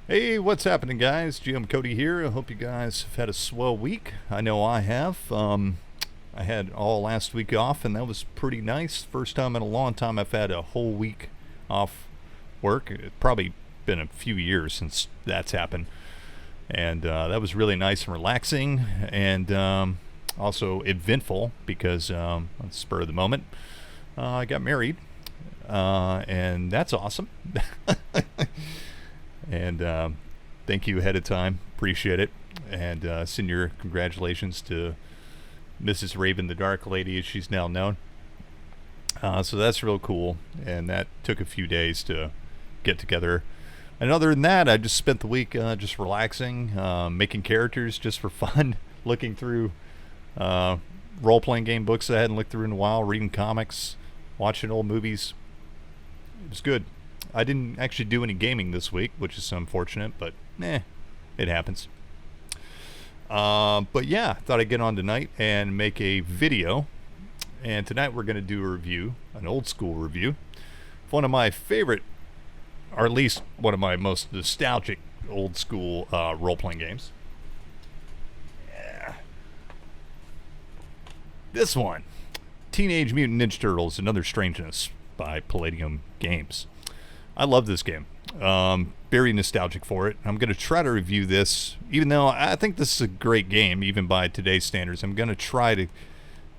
Hey, what's happening, guys? GM Cody here. I hope you guys have had a swell week. I know I have. I had all last week off, and that was pretty nice. First time in a long time I've had a whole week off work. It's probably been a few years since that's happened, and that was really nice and relaxing, and also eventful because on the spur of the moment, I got married, and that's awesome. And thank you ahead of time. Appreciate it. And send your congratulations to Mrs. Raven, the Dark Lady, as she's now known. So that's real cool. And that took a few days to get together. And other than that, I just spent the week just relaxing, making characters just for fun, looking through role playing game books I hadn't looked through in a while, reading comics, watching old movies. It was good. I didn't actually do any gaming this week, which is unfortunate, but it happens. But yeah, thought I'd get on tonight and make a video. And tonight we're going to do a review, an old school review, of one of my favorite, or at least one of my most nostalgic old school role-playing games. Yeah. This one, Teenage Mutant Ninja Turtles, Another Strangeness by Palladium Games. I love this game. Very nostalgic for it. I'm going to try to review this, even though I think this is a great game, even by today's standards. I'm going to try to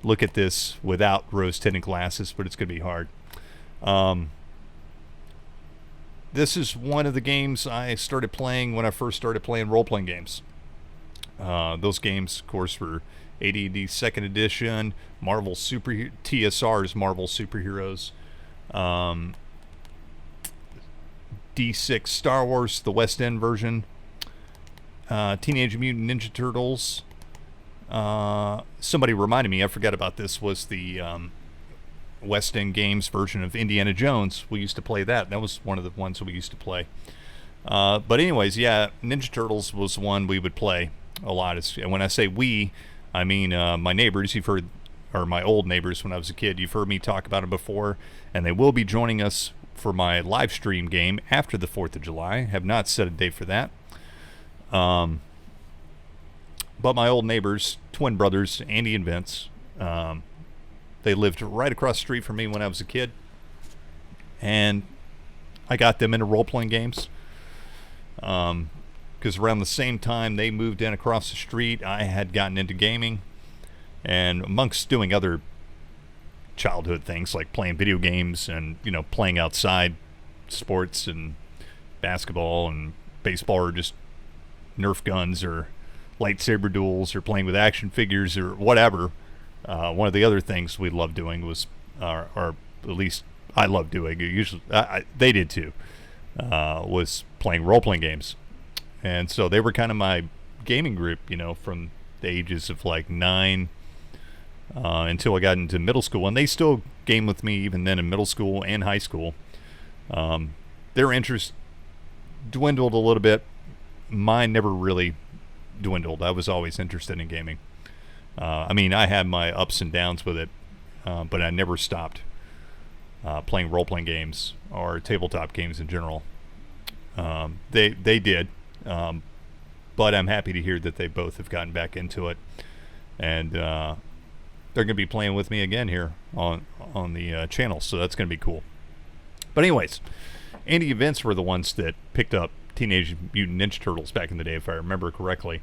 look at this without rose-tinted glasses, but it's going to be hard. This is one of the games I started playing when I first started playing role-playing games. Those games, of course, were AD&D Second Edition, Marvel Super TSR's Marvel Superheroes. D6 Star Wars, the West End version, Teenage Mutant Ninja Turtles. Somebody reminded me, I forgot about this, was the West End Games version of Indiana Jones. We used to play that. That was one of the ones that we used to play. But anyways, yeah, Ninja Turtles was one we would play a lot. And when I say we, I mean my neighbors. You've heard, or my old neighbors when I was a kid. You've heard me talk about them before, and they will be joining us for my live stream game after the 4th of July. Have not set a date for that. But my old neighbors, twin brothers, Andy and Vince, they lived right across the street from me when I was a kid. And I got them into role-playing games. Because around the same time they moved in across the street, I had gotten into gaming. And amongst doing other childhood things like playing video games and playing outside sports and basketball and baseball, or just Nerf guns or lightsaber duels or playing with action figures or whatever, one of the other things we loved doing was, or at least I loved doing, usually they did too, was playing role-playing games. And so they were kind of my gaming group, from the ages of like 9 until I got into middle school, and they still game with me even then in middle school and high school. Their interest dwindled a little bit. Mine never really dwindled. I was always interested in gaming. I had my ups and downs with it, but I never stopped playing role-playing games or tabletop games in general. They did, but I'm happy to hear that they both have gotten back into it, and they're going to be playing with me again here on the channel, so that's going to be cool. But anyways, Andy and Vince were the ones that picked up Teenage Mutant Ninja Turtles back in the day, if I remember correctly.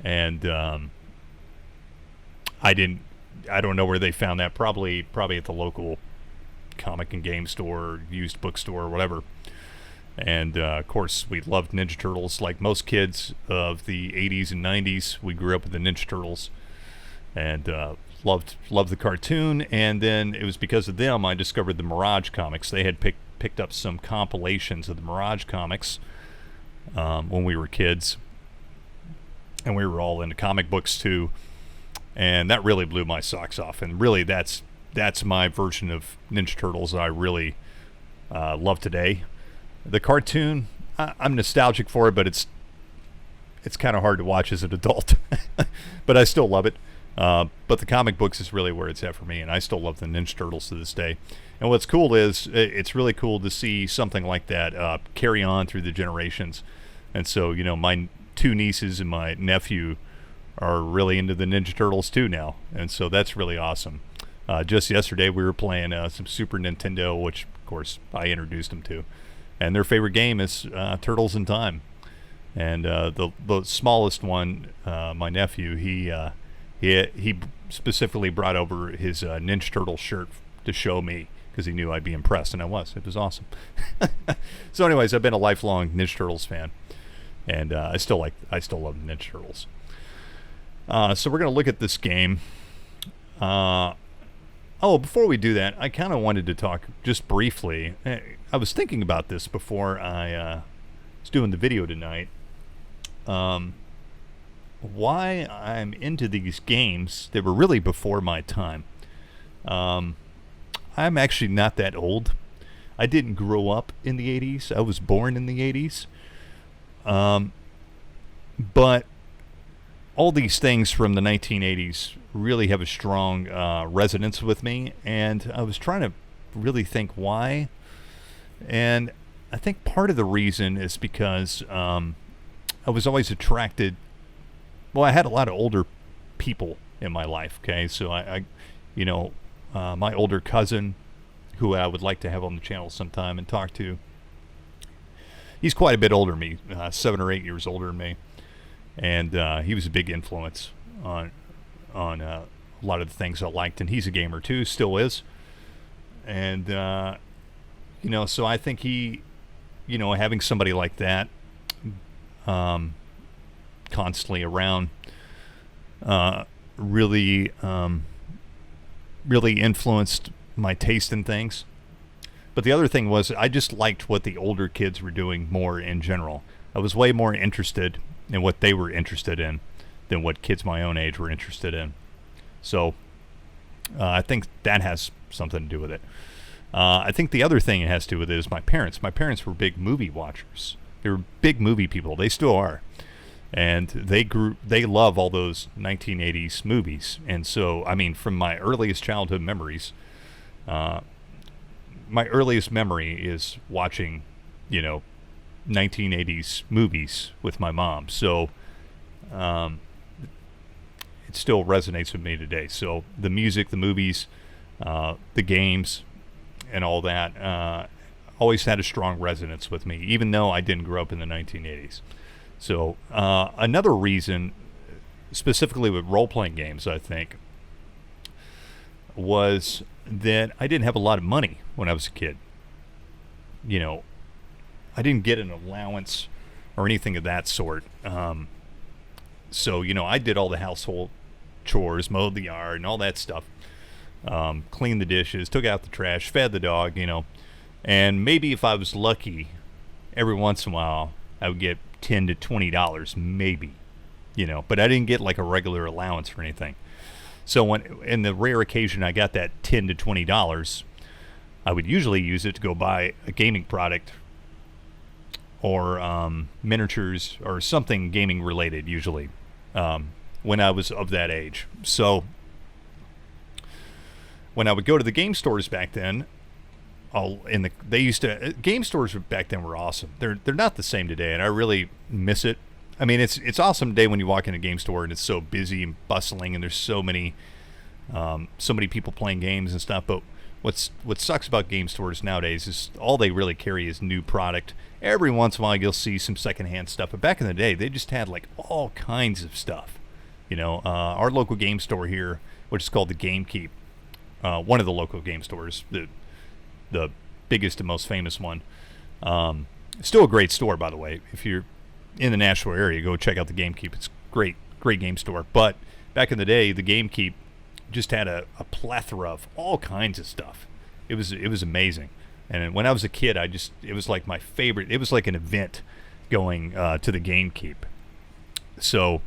And I don't know where they found that. Probably at the local comic and game store, or used bookstore, or whatever. And of course, we loved Ninja Turtles. Like most kids of the 80s and 90s, we grew up with the Ninja Turtles. And loved the cartoon, and then it was because of them I discovered the Mirage comics. They had picked up some compilations of the Mirage comics when we were kids, and we were all into comic books too, and that really blew my socks off. And really, that's my version of Ninja Turtles that I really love today. The cartoon, I'm nostalgic for it, but it's kind of hard to watch as an adult. But I still love it. But the comic books is really where it's at for me, and I still love the Ninja Turtles to this day. And what's cool is it's really cool to see something like that carry on through the generations. And so, my two nieces and my nephew are really into the Ninja Turtles too now. And so that's really awesome. Just yesterday we were playing some Super Nintendo, which of course I introduced them to. And their favorite game is Turtles in Time. And the smallest one, my nephew, he specifically brought over his Ninja Turtle shirt to show me because he knew I'd be impressed, and I was. It was awesome. So, anyways, I've been a lifelong Ninja Turtles fan, and I still love the Ninja Turtles. So we're gonna look at this game. Before we do that, I kind of wanted to talk just briefly. I was thinking about this before I was doing the video tonight. Why I'm into these games that were really before my time. I'm actually not that old. I didn't grow up in the 80s. I was born in the 80s. But all these things from the 1980s really have a strong resonance with me, and I was trying to really think why. And I think part of the reason is because I was always attracted. Well, I had a lot of older people in my life. Okay, so my older cousin, who I would like to have on the channel sometime and talk to. He's quite a bit older than me, 7 or 8 years older than me, and he was a big influence on a lot of the things I liked. And he's a gamer too, still is. And so I think he, having somebody like that constantly around really influenced my taste in things. But the other thing was I just liked what the older kids were doing more in general. I was way more interested in what they were interested in than what kids my own age were interested in. So I think that has something to do with it. I think the other thing it has to do with it is my parents. My parents were big movie watchers. They were big movie people. They still are. And they love all those 1980s movies. And so, from my earliest childhood memories, my earliest memory is watching, 1980s movies with my mom. So, it still resonates with me today. So the music, the movies, the games, and all that, always had a strong resonance with me, even though I didn't grow up in the 1980s. So another reason, specifically with role-playing games, I think, was that I didn't have a lot of money when I was a kid. I didn't get an allowance or anything of that sort. So, I did all the household chores, mowed the yard and all that stuff. Cleaned the dishes, took out the trash, fed the dog, And maybe if I was lucky, every once in a while, I would get $10 to $20, maybe, but I didn't get like a regular allowance or anything. So when, in the rare occasion I got that $10 to $20, I would usually use it to go buy a gaming product or miniatures or something gaming related, usually, when I was of that age. So when I would go to the game stores back then, game stores back then were awesome. They're not the same today, and I really miss it. It's awesome today when you walk in a game store and it's so busy and bustling, and there's so many people playing games and stuff. But what sucks about game stores nowadays is all they really carry is new product. Every once in a while you'll see some secondhand stuff, but back in the day they just had like all kinds of stuff. Our local game store here, which is called the Gamekeep, one of the local game stores, the biggest and most famous one. Still a great store, by the way. If you're in the Nashville area, go check out the Gamekeep. It's great game store. But back in the day, the Gamekeep just had a plethora of all kinds of stuff. It was amazing. And when I was a kid, it was like my favorite. It was like an event going to the Gamekeep. So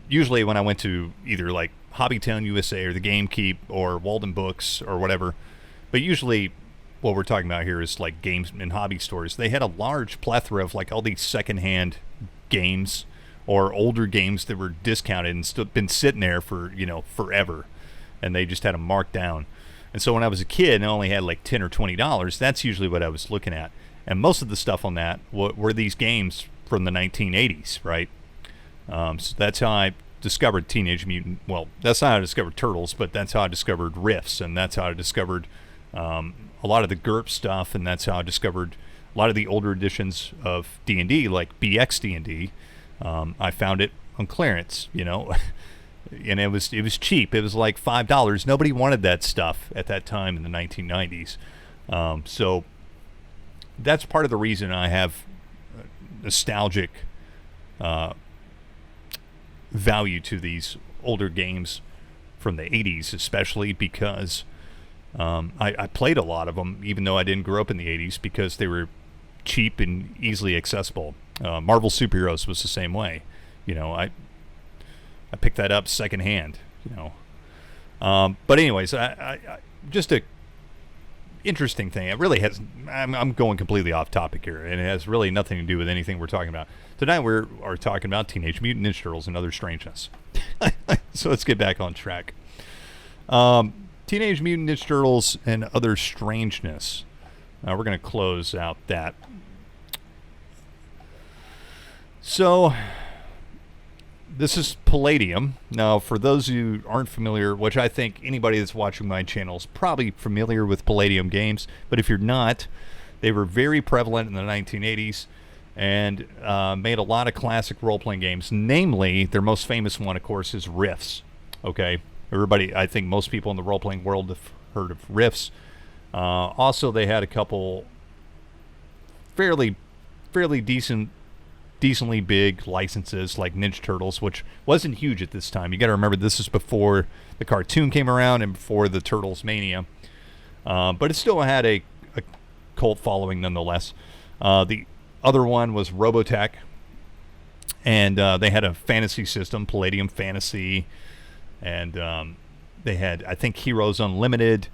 usually when I went to either like Hobbytown USA or the Gamekeep or Walden Books or whatever, but usually what we're talking about here is like games and hobby stores. They had a large plethora of like all these secondhand games or older games that were discounted and still been sitting there for forever, and they just had them marked down. And so when I was a kid and I only had like $10 or $20, that's usually what I was looking at. And most of the stuff on that were these games from the 1980s, right? So that's how I discovered Teenage Mutant. Well, that's how I discovered Turtles, but that's how I discovered Riffs, and that's how I discovered a lot of the GURP stuff, and that's how I discovered a lot of the older editions of D&D, like BX D&D. I found it on clearance, and it was cheap. It was like $5. Nobody wanted that stuff at that time in the 1990s. So that's part of the reason I have nostalgic value to these older games from the 80s, especially because I played a lot of them, even though I didn't grow up in the 80s, because they were cheap and easily accessible. Marvel Superheroes was the same way. I picked that up secondhand. But anyways, I just a interesting thing. It really has. I'm going completely off topic here, and it has really nothing to do with anything we're talking about tonight. We are talking about Teenage Mutant Ninja Turtles and Other Strangeness. So let's get back on track. Teenage Mutant Ninja Turtles and Other Strangeness. We're going to close out that. So this is Palladium. Now, for those who aren't familiar, which I think anybody that's watching my channel is probably familiar with Palladium games, but if you're not, they were very prevalent in the 1980s and made a lot of classic role-playing games. Namely, their most famous one, of course, is Riffs. Okay, everybody, I think most people in the role-playing world have heard of Riffs. Also, they had a couple fairly decently big licenses like Ninja Turtles, which wasn't huge at this time. You got to remember, this is before the cartoon came around and before the Turtles mania, but it still had a cult following nonetheless. The other one was Robotech, and they had a fantasy system, Palladium Fantasy, and they had, I think, Heroes Unlimited,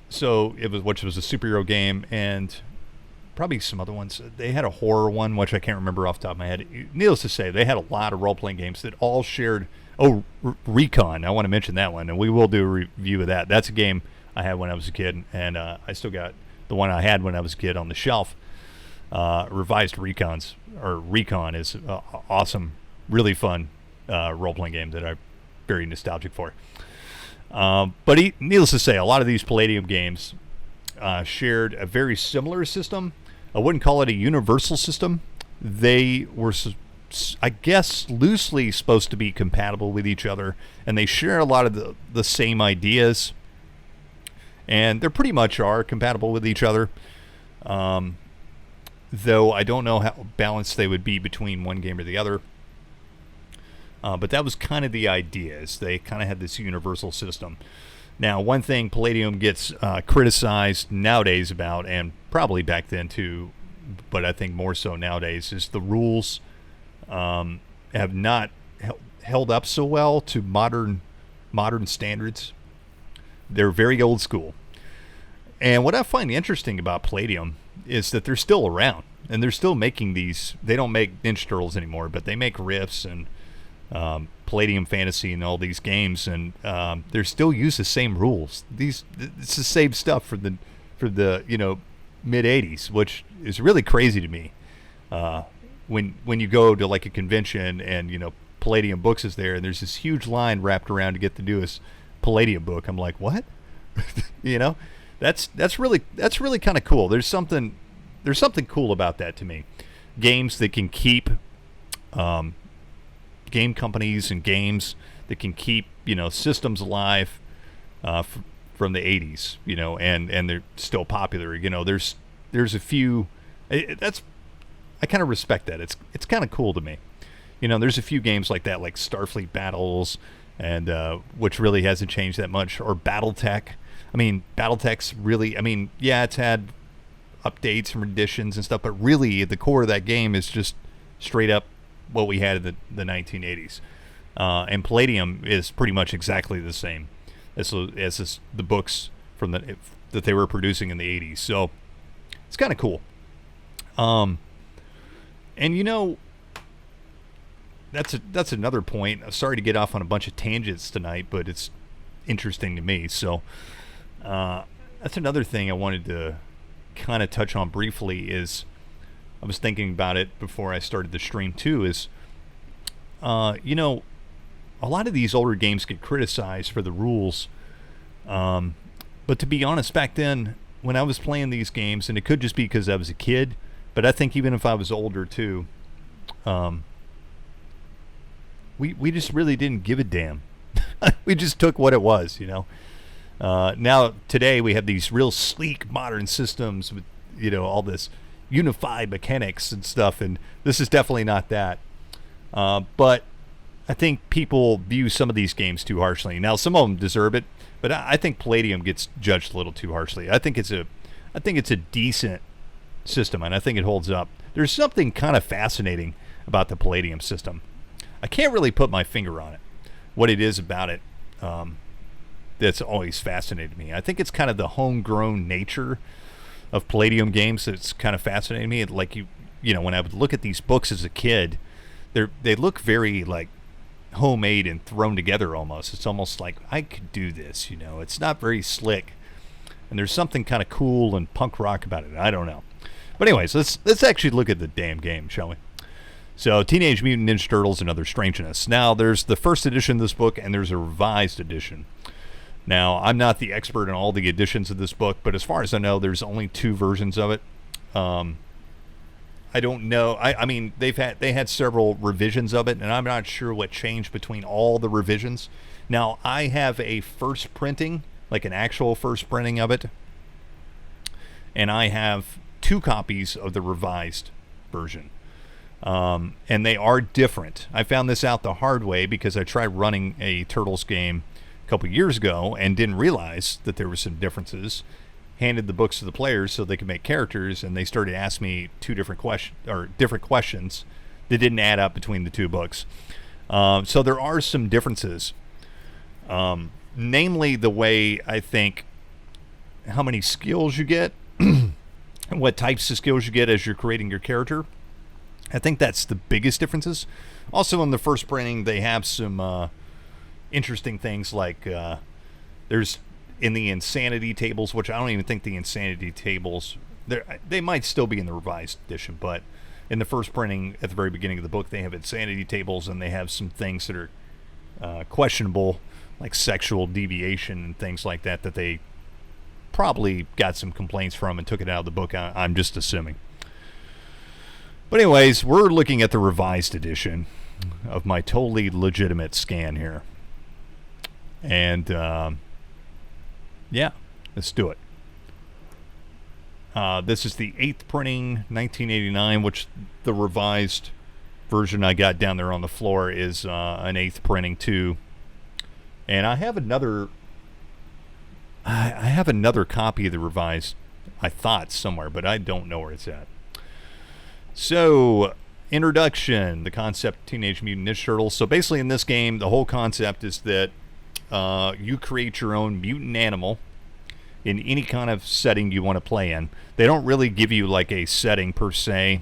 so it was, which was a superhero game, and probably some other ones. They had a horror one, which I can't remember off the top of my head. Needless to say, they had a lot of role-playing games that all shared... Oh, Recon. I want to mention that one, and we will do a review of that. That's a game I had when I was a kid, and I still got the one I had when I was a kid on the shelf. Revised Recon is awesome, really fun role-playing game that I'm very nostalgic for. But needless to say, a lot of these Palladium games shared a very similar system. I wouldn't call it a universal system. They were, I guess, loosely supposed to be compatible with each other, and they share a lot of the same ideas, and they pretty much are compatible with each other, though I don't know how balanced they would be between one game or the other. But that was kind of the idea, is they kind of had this universal system. Now, one thing Palladium gets criticized nowadays about, and probably back then too, but I think more so nowadays, is the rules have not held up so well to modern standards. They're very old school. And what I find interesting about Palladium is that they're still around, and they're still making these. They don't make Ninja Turtles anymore, but they make Riffs and Palladium Fantasy and all these games, and they still use the same rules. It's the same stuff for the mid 80s, which is really crazy to me. When you go to like a convention and Palladium Books is there, and there's this huge line wrapped around to get the newest Palladium book. I'm like, what? That's really kind of cool. There's something cool about that to me. Games that can keep game companies and games that can keep systems alive from the 80s, and they're still popular. There's a few. I kind of respect that. It's kind of cool to me. There's a few games like that, like Starfleet Battles, and which really hasn't changed that much, or BattleTech. BattleTech's really. It's had updates and renditions and stuff, but really the core of that game is just straight up what we had in the 1980s. And Palladium is pretty much exactly the same as the books from that they were producing in the 80s. So it's kind of cool. And that's another point. I'm sorry to get off on a bunch of tangents tonight, but it's interesting to me. So that's another thing I wanted to kind of touch on briefly is, I was thinking about it before I started the stream too, is, you know, a lot of these older games get criticized for the rules. But to be honest, back then, when I was playing these games, and it could just be because I was a kid, but I think even if I was older too, we just really didn't give a damn. We just took what it was, you know. Now, today, we have these real sleek modern systems with, you know, all this unified mechanics and stuff, and this is definitely not that. But I think people view some of these games too harshly. Now, some of them deserve it, but I think Palladium gets judged a little too harshly. I think it's a decent system, and I think it holds up. There's something kind of fascinating about the Palladium system. I can't really put my finger on it, what it is about it that's always fascinated me. I think it's kind of the homegrown nature of Palladium games that's kind of fascinating me. Like, you know, when I would look at these books as a kid, they look very like homemade and thrown together almost. It's almost like I could do this, you know. It's not very slick, and there's something kind of cool and punk rock about it. I don't know. But anyways, let's actually look at the damn game, shall we? So, Teenage Mutant Ninja Turtles and Other Strangeness. Now, there's the first edition of this book, and there's a revised edition. Now, I'm not the expert in all the editions of this book, but as far as I know, there's only 2 versions of it. I don't know. I mean, they had several revisions of it, and I'm not sure what changed between all the revisions. Now, I have a first printing, like an actual first printing of it, and I have 2 copies of the revised version. And they are different. I found this out the hard way because I tried running a Turtles game a couple years ago and didn't realize that there were some differences. Handed the books to the players so they could make characters, and they started asking me different questions that didn't add up between the 2 books. So there are some differences. Namely, the way I think how many skills you get, what types of skills you get as you're creating your character. I think that's the biggest differences. Also, in the first printing, they have some interesting things like there's in the insanity tables, which I don't even think the insanity tables, they might still be in the revised edition, but in the first printing at the very beginning of the book, they have insanity tables, and they have some things that are questionable, like sexual deviation and things like that they probably got some complaints from and took it out of the book. I'm just assuming. But anyways, we're looking at the revised edition of my totally legitimate scan here. And yeah, let's do it. This is the 8th printing, 1989, which the revised version I got down there on the floor is an 8th printing too. And I have another copy of the revised, I thought, somewhere, but I don't know where it's at. So, introduction, the concept of Teenage Mutant Ninja Turtles. So basically in this game, the whole concept is that you create your own mutant animal in any kind of setting you want to play in. They don't really give you like a setting per se.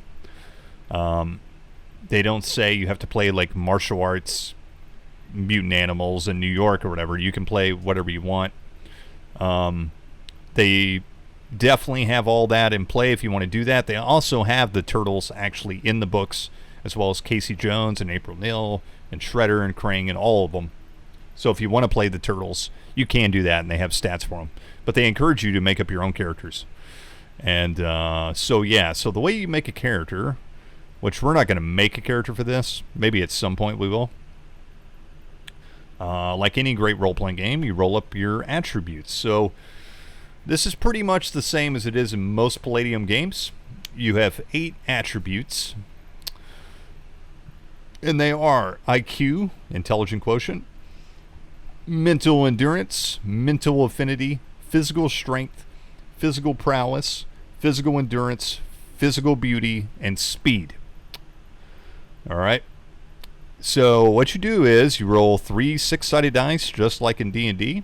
They don't say you have to play like martial arts mutant animals in New York or whatever. You can play whatever you want. They definitely have all that in play if you want to do that. They also have the Turtles actually in the books, as well as Casey Jones and April Neil and Shredder and Krang and all of them. So if you want to play the Turtles, you can do that, and they have stats for them. But they encourage you to make up your own characters. And so the way you make a character, which we're not going to make a character for this, maybe at some point we will. Like any great role-playing game, you roll up your attributes. So this is pretty much the same as it is in most Palladium games. You have 8 attributes, and they are IQ, intelligent quotient, mental endurance, mental affinity, physical strength, physical prowess, physical endurance, physical beauty, and speed. All right. So what you do is you roll 3 6-sided dice, just like in D&D,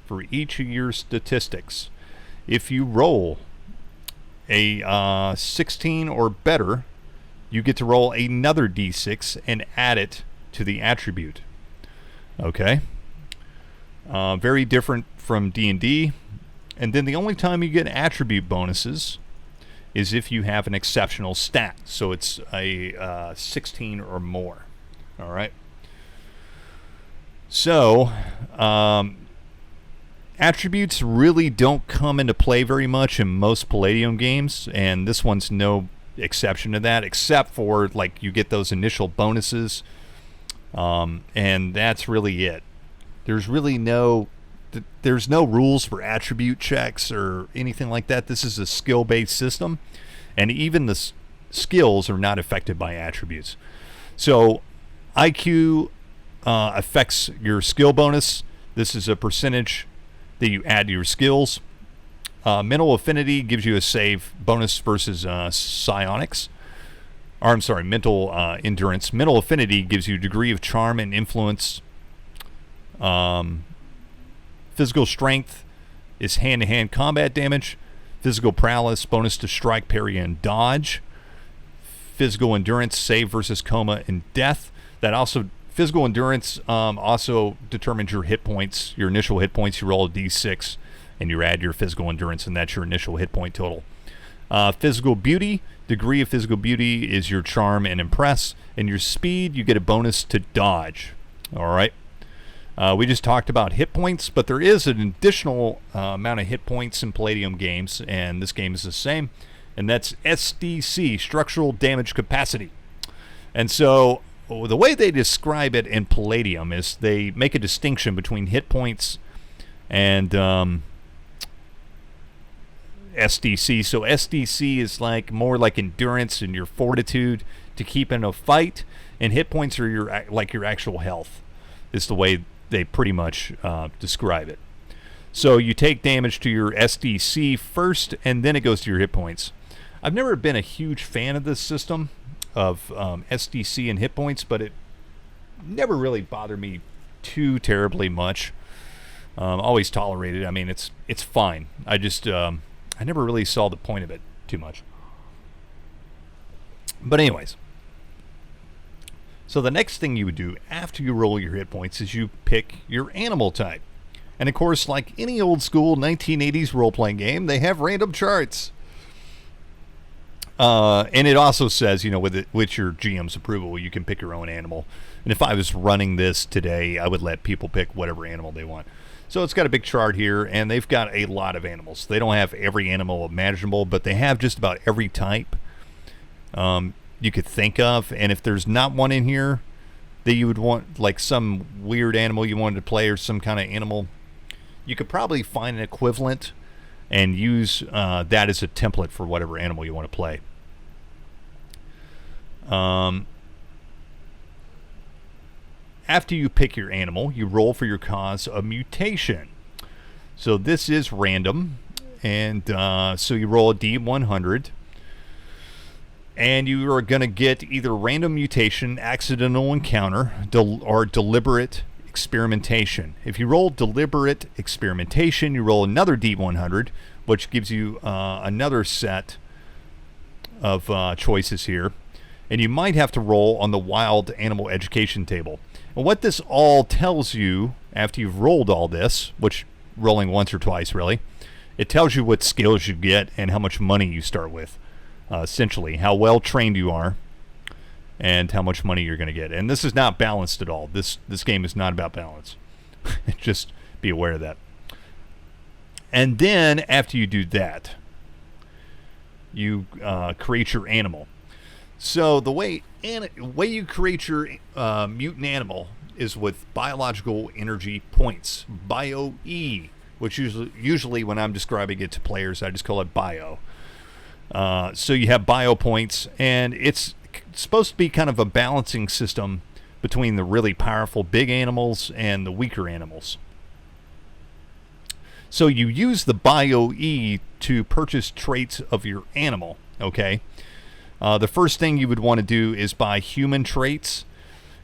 for each of your statistics. If you roll a 16 or better, you get to roll another d6 and add it to the attribute. Okay? Very different from D&D. And then the only time you get attribute bonuses is if you have an exceptional stat. So it's a 16 or more. All right. So attributes really don't come into play very much in most Palladium games, and this one's no exception to that, except for like you get those initial bonuses, and that's really it. There's really no rules for attribute checks or anything like that. This is a skill-based system, and even the skills are not affected by attributes. So IQ affects your skill bonus. This is a percentage that you add to your skills. Mental affinity gives you a save bonus versus psionics. Or I'm sorry, mental endurance. Mental affinity gives you degree of charm and influence. Physical strength is hand-to-hand combat damage. Physical prowess, bonus to strike, parry, and dodge. Physical endurance, save versus coma and death. That also, physical endurance also determines your hit points, your initial hit points. You roll a d6 and you add your physical endurance, and that's your initial hit point total. Physical beauty, degree of physical beauty is your charm and impress. And your speed, you get a bonus to dodge. All right. We just talked about hit points, but there is an additional amount of hit points in Palladium games, and this game is the same, and that's SDC, Structural Damage Capacity. And so the way they describe it in Palladium is they make a distinction between hit points and SDC. So SDC is like more like endurance and your fortitude to keep in a fight, and hit points are your actual health, is the way they pretty much describe it. So you take damage to your SDC first, and then it goes to your hit points. I've never been a huge fan of this system of SDC and hit points, but it never really bothered me too terribly much. Always tolerated. I mean, it's fine. I just I never really saw the point of it too much. But anyways. So the next thing you would do after you roll your hit points is you pick your animal type. And of course, like any old school 1980s role-playing game, they have random charts. And it also says, with your GM's approval, you can pick your own animal. And if I was running this today, I would let people pick whatever animal they want. So it's got a big chart here, and they've got a lot of animals. They don't have every animal imaginable, but they have just about every type you could think of. And if there's not one in here that you would want, like some weird animal you wanted to play or some kind of animal, you could probably find an equivalent and use that as a template for whatever animal you want to play. After you pick your animal, you roll for your cause of mutation. So this is random, and so you roll a D100, and you are going to get either random mutation, accidental encounter, or deliberate experimentation. If you roll deliberate experimentation, you roll another D100, which gives you another set of choices here. And you might have to roll on the wild animal education table. And what this all tells you after you've rolled all this, which rolling once or twice really, it tells you what skills you get and how much money you start with. Essentially, how well trained you are and how much money you're going to get. And this is not balanced at all. This game is not about balance. Just be aware of that. And then after you do that, you create your animal. So the way you create your mutant animal is with biological energy points, Bio-E, which usually when I'm describing it to players, I just call it bio. So you have bio points, and it's supposed to be kind of a balancing system between the really powerful big animals and the weaker animals. So you use the Bio-E to purchase traits of your animal, okay? The first thing you would want to do is buy human traits,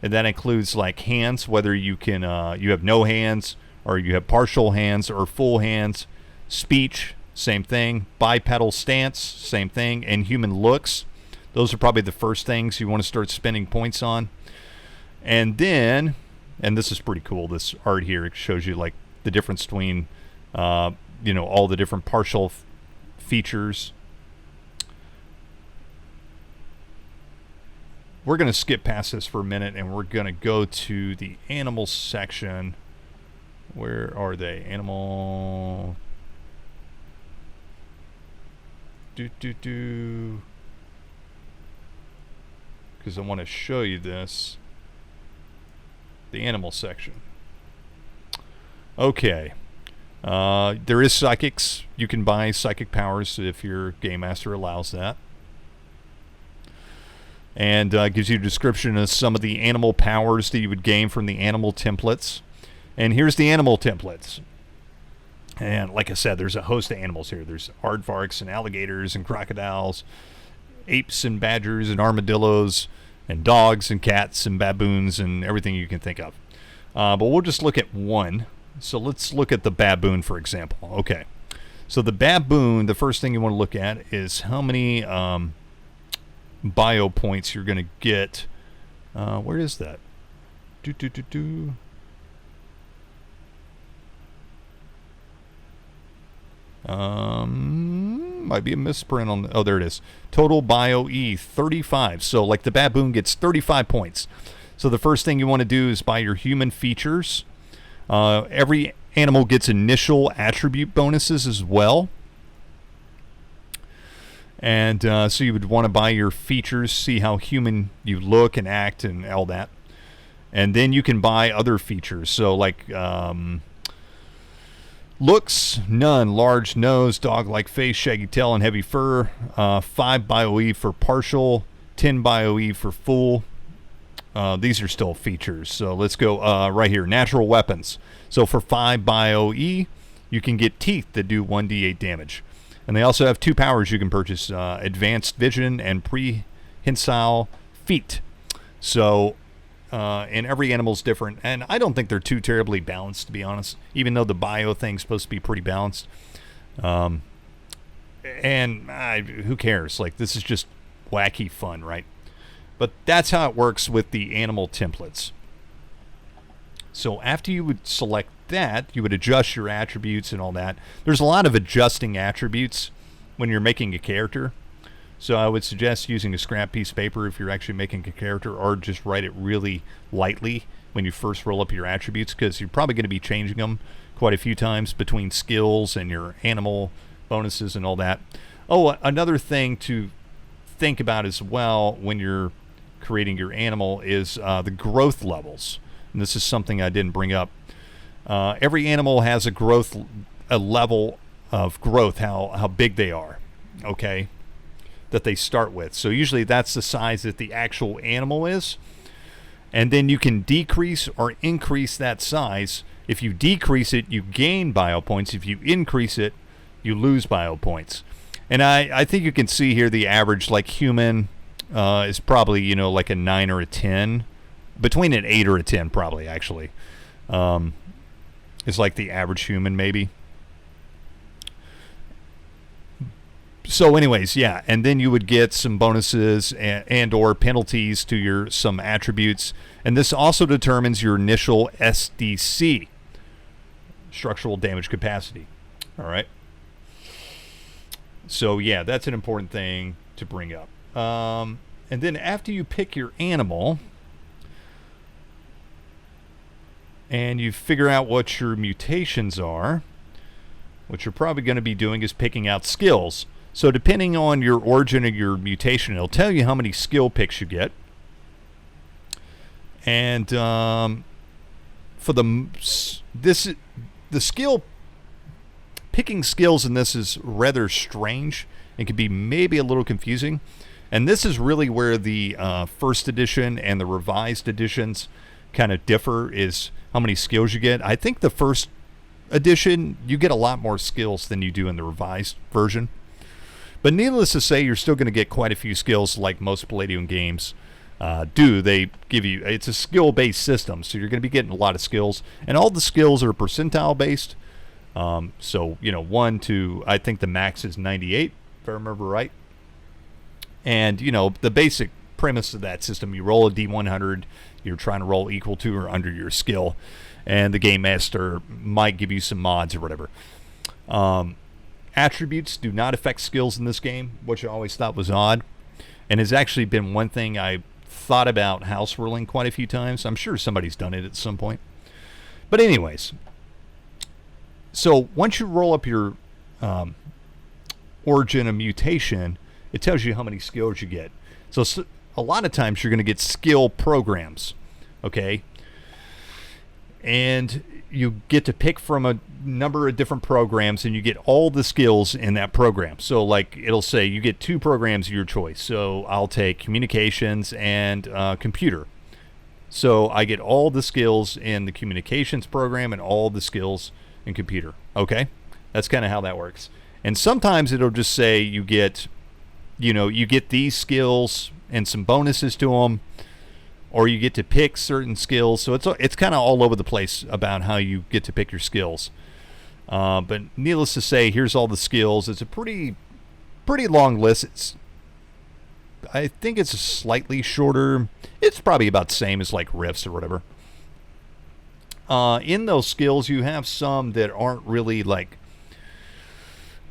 and that includes like hands, whether you can you have no hands, or you have partial hands or full hands. Speech, same thing. Bipedal stance, same thing. And human looks. Those are probably the first things you want to start spending points on. And then, and this is pretty cool, this art here, it shows you like the difference between all the different partial features. we're going to skip past this for a minute, and we're going to go to the animal section. Where are they? Animal. Because I want to show you this. The animal section. Okay. There is psychics. You can buy psychic powers if your game master allows that. And gives you a description of some of the animal powers that you would gain from the animal templates. And here's the animal templates. And like I said, there's a host of animals here. There's aardvarks and alligators and crocodiles, apes and badgers and armadillos, and dogs and cats and baboons and everything you can think of. But we'll just look at one. So let's look at the baboon, for example. Okay. So the baboon, the first thing you want to look at is how many bio points you're going to get. Where is that? Might be a misprint on the, oh, there it is. Total bio E 35. So like the baboon gets 35 points. So the first thing you want to do is buy your human features. Every animal gets initial attribute bonuses as well. And so you would want to buy your features, see how human you look and act and all that. And then you can buy other features. So like looks, none. Large nose, dog-like face, shaggy tail, and heavy fur. 5 bio-E for partial, 10 bio-E for full. These are still features. So let's go right here. Natural weapons. So for 5 bio-E, you can get teeth that do 1d8 damage. And they also have 2 powers you can purchase. Advanced vision and prehensile feet. So and every animal's different. And I don't think they're too terribly balanced, to be honest. Even though the bio thing's supposed to be pretty balanced. And who cares? Like, this is just wacky fun, right? But that's how it works with the animal templates. So after you would select that, you would adjust your attributes and all that. There's a lot of adjusting attributes when you're making a character. So I would suggest using a scrap piece of paper if you're actually making a character, or just write it really lightly when you first roll up your attributes, because you're probably going to be changing them quite a few times between skills and your animal bonuses and all that. Oh, another thing to think about as well when you're creating your animal is the growth levels. And this is something I didn't bring up. Every animal has a level of growth, how big they are, okay, that they start with. So usually that's the size that the actual animal is. And then you can decrease or increase that size. If you decrease it, you gain bio points. If you increase it, you lose bio points. And I think you can see here the average, like human, is probably, you know, like a 9 or a 10. Between an 8 or a 10, probably, actually. Is like the average human, maybe. So anyways, yeah, and then you would get some bonuses and or penalties to your some attributes. And this also determines your initial SDC, structural damage capacity. All right. So yeah, that's an important thing to bring up. And then after you pick your animal and you figure out what your mutations are, what you're probably going to be doing is picking out skills. So depending on your origin of your mutation, it'll tell you how many skill picks you get. And for the skill picking skills in this is rather strange and can be maybe a little confusing. And this is really where the first edition and the revised editions kind of differ, is how many skills you get. I think the first edition, you get a lot more skills than you do in the revised version. But needless to say, you're still going to get quite a few skills, like most Palladium games do. They give you, it's a skill-based system, so you're going to be getting a lot of skills. And all the skills are percentile-based. So, you know, 1 to, I think the max is 98, if I remember right. And, you know, the basic premise of that system, you roll a D100, you're trying to roll equal to or under your skill, and the game master might give you some mods or whatever. Attributes do not affect skills in this game, which I always thought was odd, and has actually been one thing I thought about house ruling quite a few times. I'm sure somebody's done it at some point. But anyways, so once you roll up your origin of mutation, it tells you how many skills you get. So a lot of times you're going to get skill programs, okay? And you get to pick from a number of different programs, and you get all the skills in that program. So like it'll say you get 2 programs of your choice. So I'll take communications and computer. So I get all the skills in the communications program and all the skills in computer. Okay? That's kind of how that works. And sometimes it'll just say you get, you get these skills and some bonuses to them, or you get to pick certain skills. So it's kind of all over the place about how you get to pick your skills. But needless to say, here's all the skills. It's a pretty long list. I think it's slightly shorter. It's probably about the same as like Rifts or whatever. In those skills, you have some that aren't really like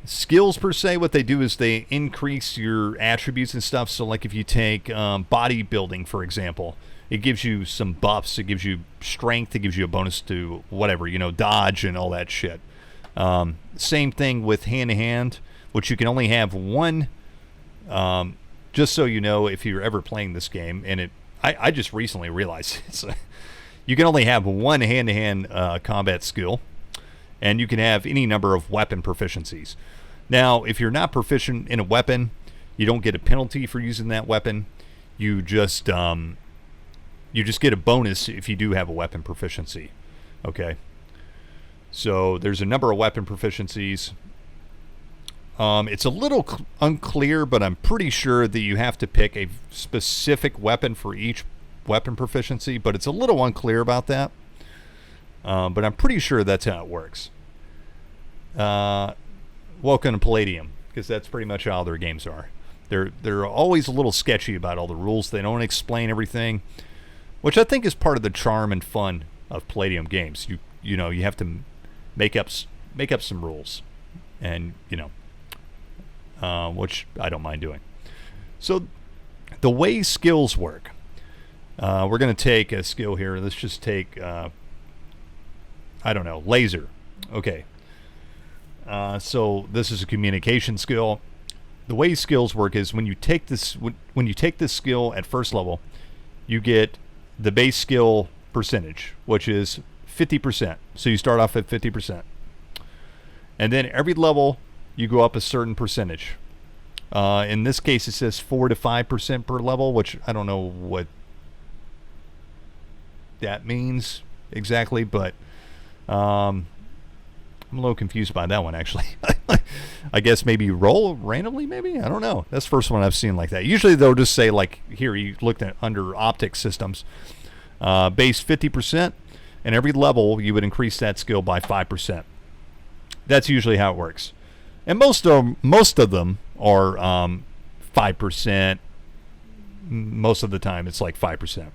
skills per se. What they do is they increase your attributes and stuff. So like if you take bodybuilding, for example, it gives you some buffs. It gives you strength. It gives you a bonus to whatever, dodge and all that shit. Same thing with hand-to-hand, which you can only have one. Just so you know, if you're ever playing this game, and I just recently realized you can only have one hand-to-hand combat skill, and you can have any number of weapon proficiencies. Now, if you're not proficient in a weapon, you don't get a penalty for using that weapon. You just get a bonus if you do have a weapon proficiency. Okay. So there's a number of weapon proficiencies. It's a little unclear, but I'm pretty sure that you have to pick a specific weapon for each weapon proficiency, but it's a little unclear about that. But I'm pretty sure that's how it works. Welcome to Palladium, because that's pretty much how their games are. They're always a little sketchy about all the rules. They don't explain everything, which I think is part of the charm and fun of Palladium games. You have to make up some rules, and which I don't mind doing. So the way skills work, we're going to take a skill here. Let's just take laser. Okay. So this is a communication skill. The way skills work is when you take this skill at first level, you get the base skill percentage, which is 50%. So you start off at 50%. And then every level you go up a certain percentage. In this case it says 4 to 5% per level, which I don't know what that means exactly, but I'm a little confused by that one, actually. I guess maybe you roll randomly, maybe? I don't know. That's the first one I've seen like that. Usually they'll just say, like, here, you looked at under optic systems, base 50%, and every level you would increase that skill by 5%. That's usually how it works. And most of them are 5%. Most of the time it's like 5%.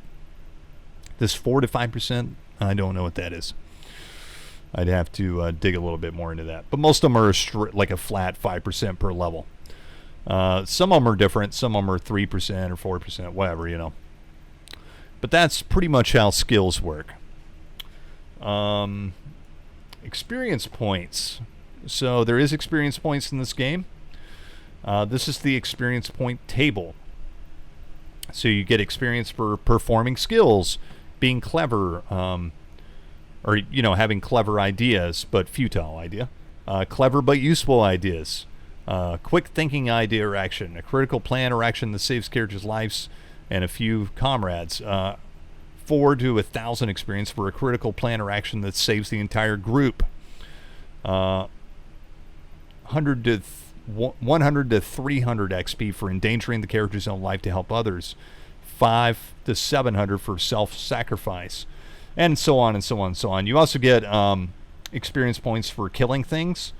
This 4 to 5%, I don't know what that is. I'd have to dig a little bit more into that. But most of them are like a flat 5% per level. Some of them are different. Some of them are 3% or 4%, whatever, But that's pretty much how skills work. Experience points. So there is experience points in this game. This is the experience point table. So you get experience for performing skills, being clever, or having clever ideas but futile idea, clever but useful ideas, quick thinking idea or action, a critical plan or action that saves characters' lives and a few comrades. 4 to 1,000 experience for a critical plan or action that saves the entire group. 100 to 300 XP for endangering the character's own life to help others. 5 to 700 for self-sacrifice, and so on and so on and so on. You also get experience points for killing things.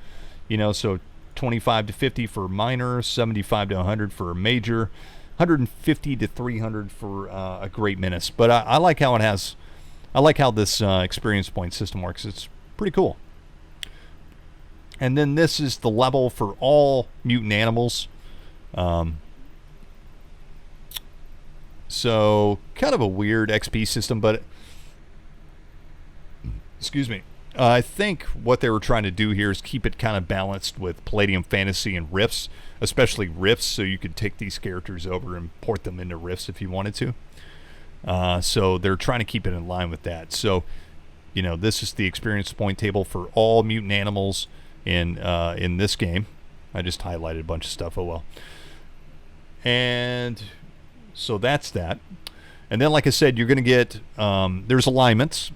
So 25 to 50 for minor, 75 to 100 for a major, 150 to 300 for a great menace. But I like how this experience point system works. It's pretty cool. And then this is the level for all mutant animals. So So kind of a weird XP system, but excuse me. I think what they were trying to do here is keep it kind of balanced with Palladium Fantasy and Rifts, especially Rifts, so you could take these characters over and port them into Rifts if you wanted to. So they're trying to keep it in line with that. So, you know, this is the experience point table for all mutant animals in this game. I just highlighted a bunch of stuff. Oh well. And so that's that. And then, like I said, you're going to get there's alignments.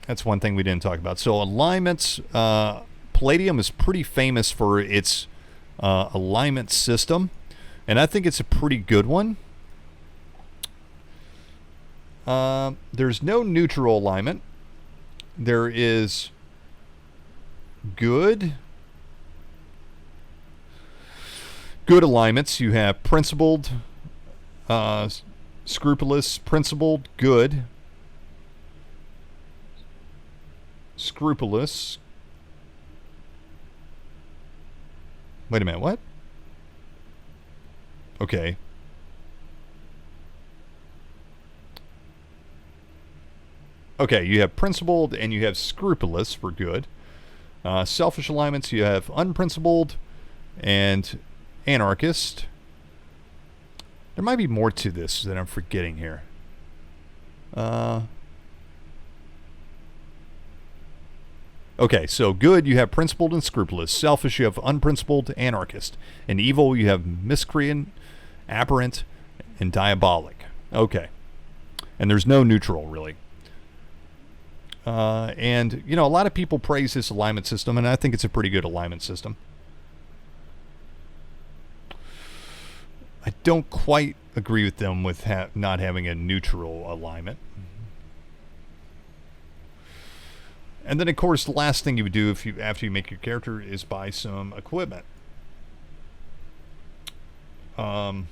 That's one thing we didn't talk about. So alignments, Palladium is pretty famous for its alignment system, and I think it's a pretty good one. There's no neutral alignment. There is good alignments. You have principled, scrupulous, principled, good, scrupulous. Wait a minute, what? Okay. Okay, you have principled and you have scrupulous for good. Selfish alignments, you have unprincipled and anarchist. There might be more to this that I'm forgetting here. Okay, so good, you have principled and scrupulous. Selfish, you have unprincipled, anarchist. And evil, you have miscreant, aberrant, and diabolic. Okay. And there's no neutral, really. And, you know, a lot of people praise this alignment system, and I think it's a pretty good alignment system. I don't quite agree with them with not having a neutral alignment. And then, of course, the last thing you would do after you make your character is buy some equipment. So,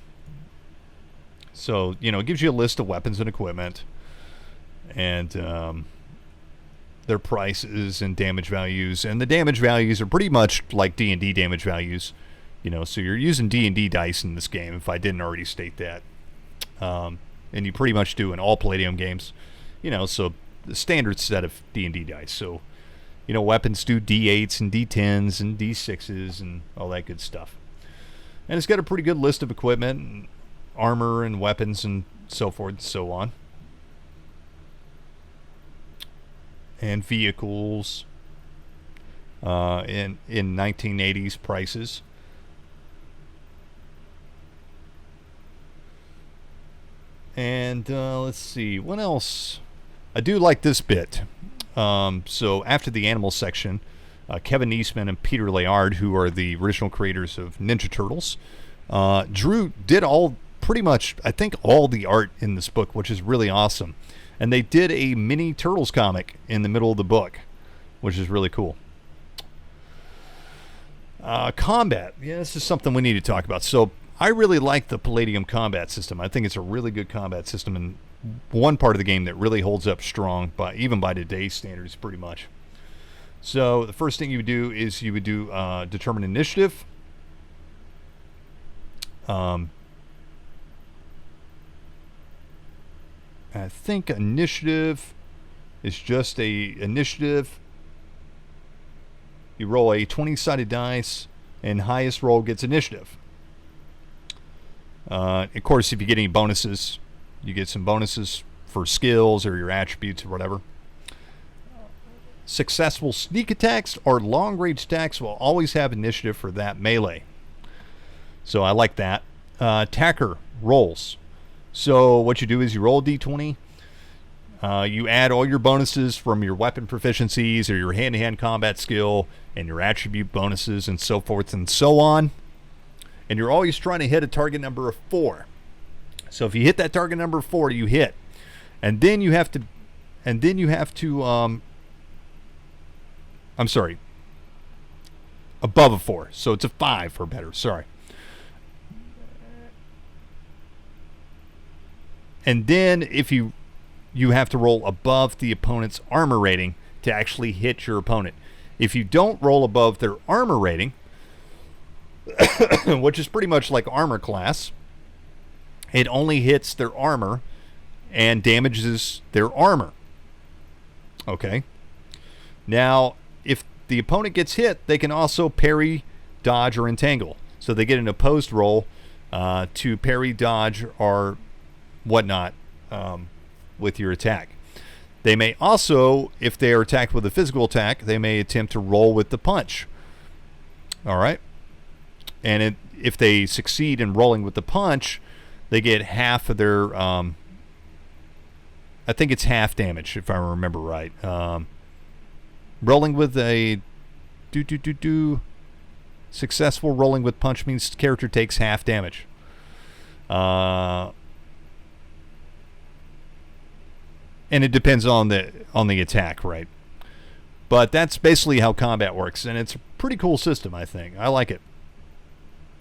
you know, it gives you a list of weapons and equipment, and their prices and damage values. And the damage values are pretty much like D&D damage values. You know, so you're using D&D dice in this game, if I didn't already state that. And you pretty much do in all Palladium games. You know, so the standard set of D&D dice. So, you know, weapons do D8s and D10s and D6s and all that good stuff. And it's got a pretty good list of equipment and armor and weapons and so forth and so on. And vehicles in 1980s prices. And let's see, what else? I do like this bit. So after the animal section, Kevin Eastman and Peter Layard, who are the original creators of Ninja Turtles, did pretty much, I think, all the art in this book, which is really awesome. And they did a mini Turtles comic in the middle of the book, which is really cool. Combat. Yeah, this is something we need to talk about. So I really like the Palladium combat system. I think it's a really good combat system, and one part of the game that really holds up strong, even by today's standards, pretty much. So the first thing you would do is you would do determine initiative. I think initiative is just a initiative. You roll a 20-sided dice, and highest roll gets initiative. Of course, if you get any bonuses, you get some bonuses for skills or your attributes or whatever. Successful sneak attacks or long-range attacks will always have initiative for that melee. So I like that. Attacker rolls. So what you do is you roll a d20. You add all your bonuses from your weapon proficiencies or your hand-to-hand combat skill and your attribute bonuses and so forth and so on. And you're always trying to hit a target number of 4. So if you hit that target number 4, you hit. And then you have to I'm sorry. Above a 4. So it's a 5 or better, sorry. And then if you have to roll above the opponent's armor rating to actually hit your opponent. If you don't roll above their armor rating, which is pretty much like armor class, it only hits their armor and damages their armor. Okay. Now, if the opponent gets hit, they can also parry, dodge, or entangle. So they get an opposed roll to parry, dodge, or whatnot with your attack. They may also, if they are attacked with a physical attack, they may attempt to roll with the punch. All right? And if they succeed in rolling with the punch, they get half of their... I think it's half damage, if I remember right. Rolling with a... Successful rolling with punch means the character takes half damage. And it depends on the attack, right? But that's basically how combat works, and it's a pretty cool system, I think. I like it.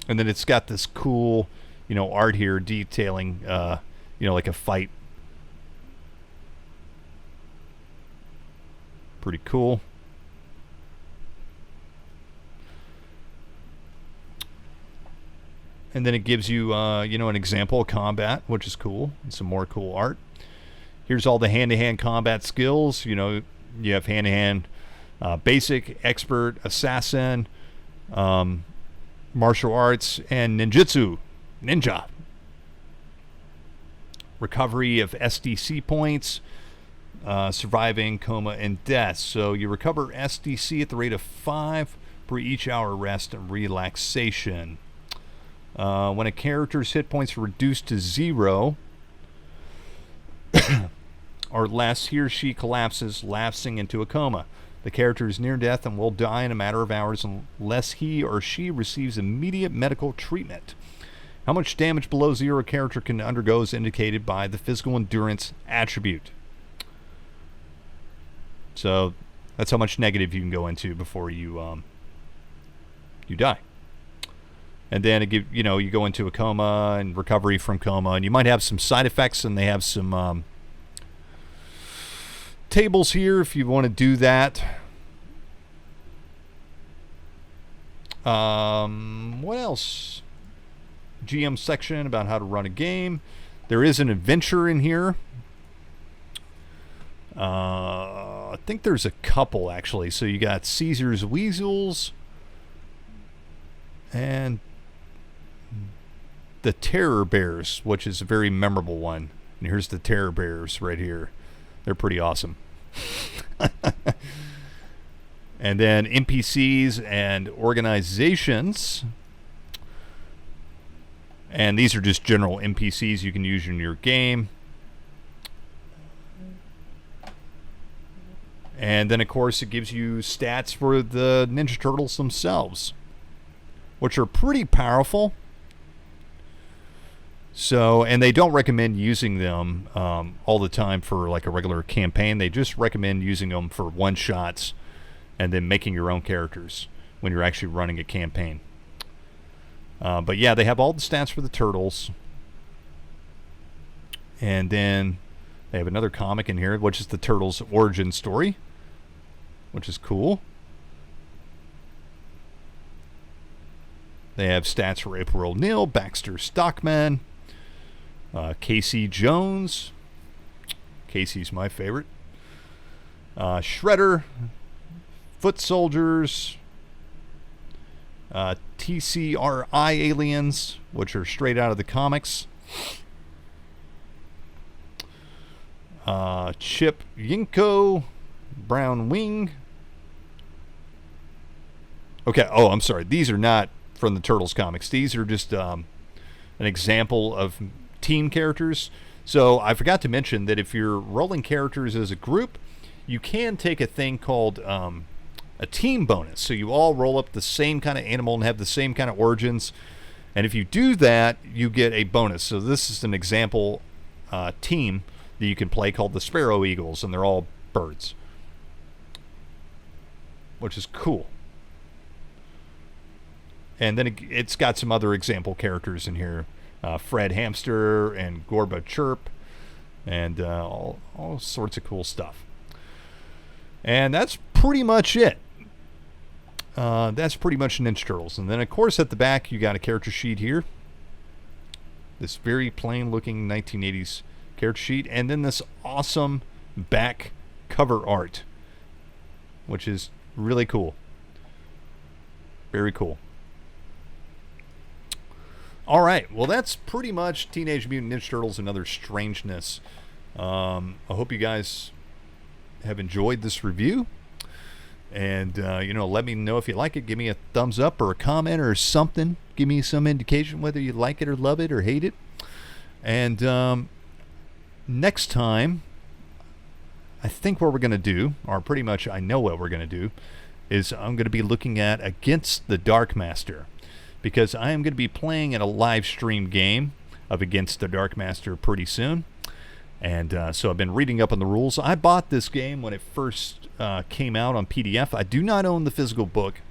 And then it's got this cool, art here detailing, like a fight. Pretty cool. And then it gives you, an example of combat, which is cool. And some more cool art. Here's all the hand-to-hand combat skills. You have hand-to-hand basic, expert, assassin, martial arts, and ninjutsu. Ninja. Recovery of SDC points, surviving, coma, and death. So you recover SDC at the rate of 5 per each hour rest and relaxation. When a character's hit points are reduced to 0 or less, he or she collapses, lapsing into a coma. The character is near death and will die in a matter of hours unless he or she receives immediate medical treatment. How much damage below 0 a character can undergo is indicated by the physical endurance attribute. So that's how much negative you can go into before you die. And then you go into a coma and recovery from coma, and you might have some side effects, and they have some tables here if you want to do that. What else? GM section about how to run a game. There is an adventure in here. I think there's a couple, actually. So you got Caesar's Weasels and the Terror Bears, which is a very memorable one. And here's the Terror Bears right here. They're pretty awesome. And then NPCs and organizations. And these are just general NPCs you can use in your game. And then, of course, it gives you stats for the Ninja Turtles themselves, which are pretty powerful. So, and they don't recommend using them all the time for like a regular campaign. They just recommend using them for one-shots and then making your own characters when you're actually running a campaign. But yeah, they have all the stats for the Turtles. And then they have another comic in here, which is the Turtles' origin story, which is cool. They have stats for April O'Neil, Baxter Stockman, Casey Jones. Casey's my favorite. Shredder, Foot Soldiers, TCRI aliens, which are straight out of the comics. Chip Yinko, Brown Wing. Okay, I'm sorry. These are not from the Turtles comics. These are just an example of team characters. So I forgot to mention that if you're rolling characters as a group, you can take a thing called a team bonus. So you all roll up the same kind of animal and have the same kind of origins. And if you do that, you get a bonus. So this is an example team that you can play called the Sparrow Eagles, and they're all birds, which is cool. And then it's got some other example characters in here. Fred Hamster and Gorba Chirp and all sorts of cool stuff. And that's pretty much it. That's pretty much Ninja Turtles. And then, of course, at the back, you got a character sheet here. This very plain-looking 1980s character sheet, and then this awesome back cover art, which is really cool. Very cool. All right, well, that's pretty much Teenage Mutant Ninja Turtles and Other Strangeness. I hope you guys have enjoyed this review. And, let me know if you like it. Give me a thumbs up or a comment or something. Give me some indication whether you like it or love it or hate it. And next time, I think what we're going to do, or pretty much I know what we're going to do, is I'm going to be looking at Against the Dark Master. Because I am going to be playing in a live stream game of Against the Dark Master pretty soon. And so I've been reading up on the rules. I bought this game when it first came out on PDF. I do not own the physical book.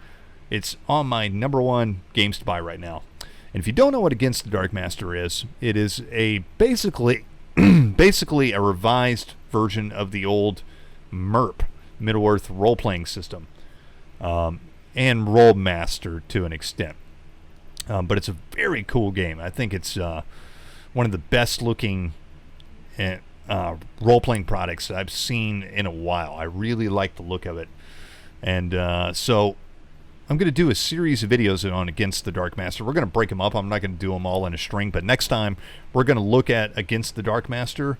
It's on my #1 games to buy right now. And if you don't know what Against the Dark Master is, it is basically a revised version of the old MERP, Middle-earth role-playing system, and Rollmaster to an extent. But it's a very cool game. I think it's one of the best-looking role-playing products I've seen in a while. I really like the look of it. And so I'm going to do a series of videos on Against the Dark Master. We're going to break them up. I'm not going to do them all in a string. But next time, we're going to look at Against the Dark Master,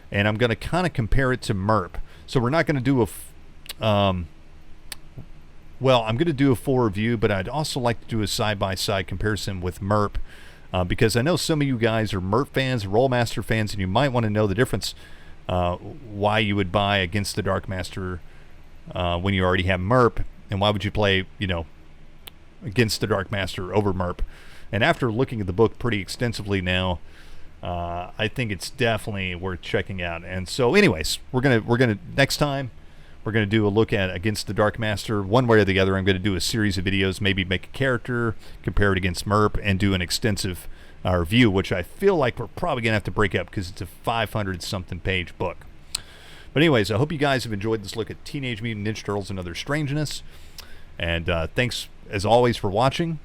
and I'm going to kind of compare it to MERP. So we're not going to do I'm going to do a full review, but I'd also like to do a side-by-side comparison with MERP, because I know some of you guys are MERP fans, Rollmaster fans, and you might want to know the difference, why you would buy Against the Dark Master when you already have MERP, and why would you play, Against the Dark Master over MERP. And after looking at the book pretty extensively now, I think it's definitely worth checking out. And so anyways, we're gonna next time, we're going to do a look at Against the Dark Master. One way or the other, I'm going to do a series of videos, maybe make a character, compare it against MERP, and do an extensive review, which I feel like we're probably going to have to break up because it's a 500-something page book. But anyways, I hope you guys have enjoyed this look at Teenage Mutant Ninja Turtles and Other Strangeness. And thanks, as always, for watching,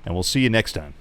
and we'll see you next time.